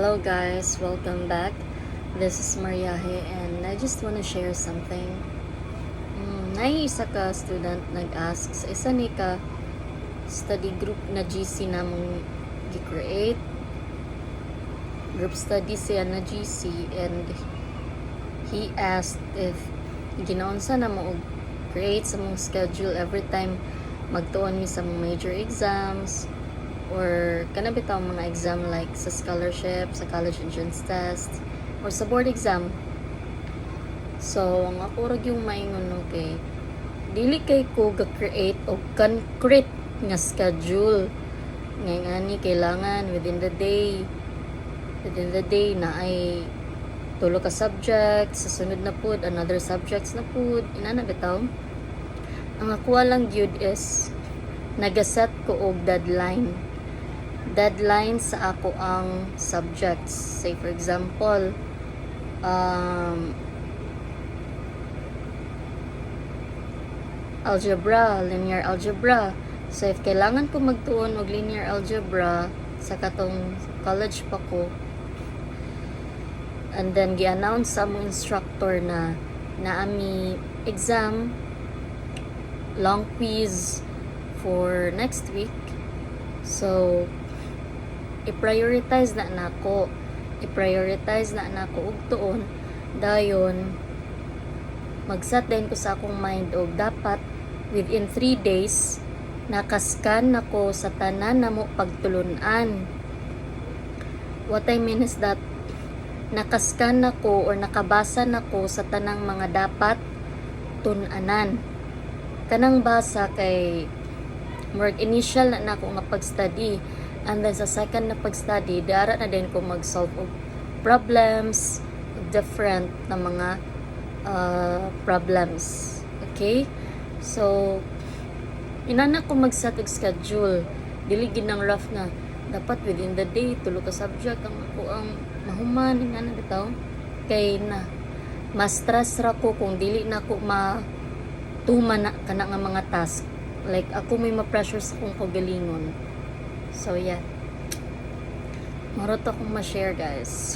Hello guys, welcome back. This is Mariahe and I just want to share something. Isa ka student nag-ask sa isa ni ka study group na GC namong gi-create. Group study siya na GC and he asked if ginaunsa na mo create sa mong schedule every time magtuon mi sa mong major exams or kana bitaw mga exam like sa scholarship, sa college entrance test, or sa board exam. So, ang ako rag yung maingon no kay dili kay ko ga-create og concrete nga schedule. Ngani kailangan within the day na ay tulo ka subjects, sa sunod na pud another subjects na pud, inana bitaw. Ang ako lang gyud is nagaset ko og deadline sa ako ang subjects. Say for example, algebra, linear algebra. So if kailangan ko magtuon og linear algebra sa katong college pa ko, and then gi-announce sa mong instructor na naami exam, long quiz for next week. So i-prioritize na nako og tuon dayon mag-set din ko sa akong mind og dapat within 3 days nakascan nako sa tanan namo pagtulunan. What I mean is that nakascan nako or nakabasa nako sa tanang mga dapat tun-anan. Kanang basa kay initial na nako nga pag-study, and then sa second na pag-study dara na din ko mag-solve og problems, different na mga problems. Okay, so inana ko mag-set og schedule, dili ginang rough na dapat within the day tulo ka subject ang ako ang mahuman inana bitaw kay na ma-stress ra ko kung dili na ko tuman na kana nga mga task, like ako may ma-pressure sa kong kagalingon. So yeah, marot akong ma-share guys.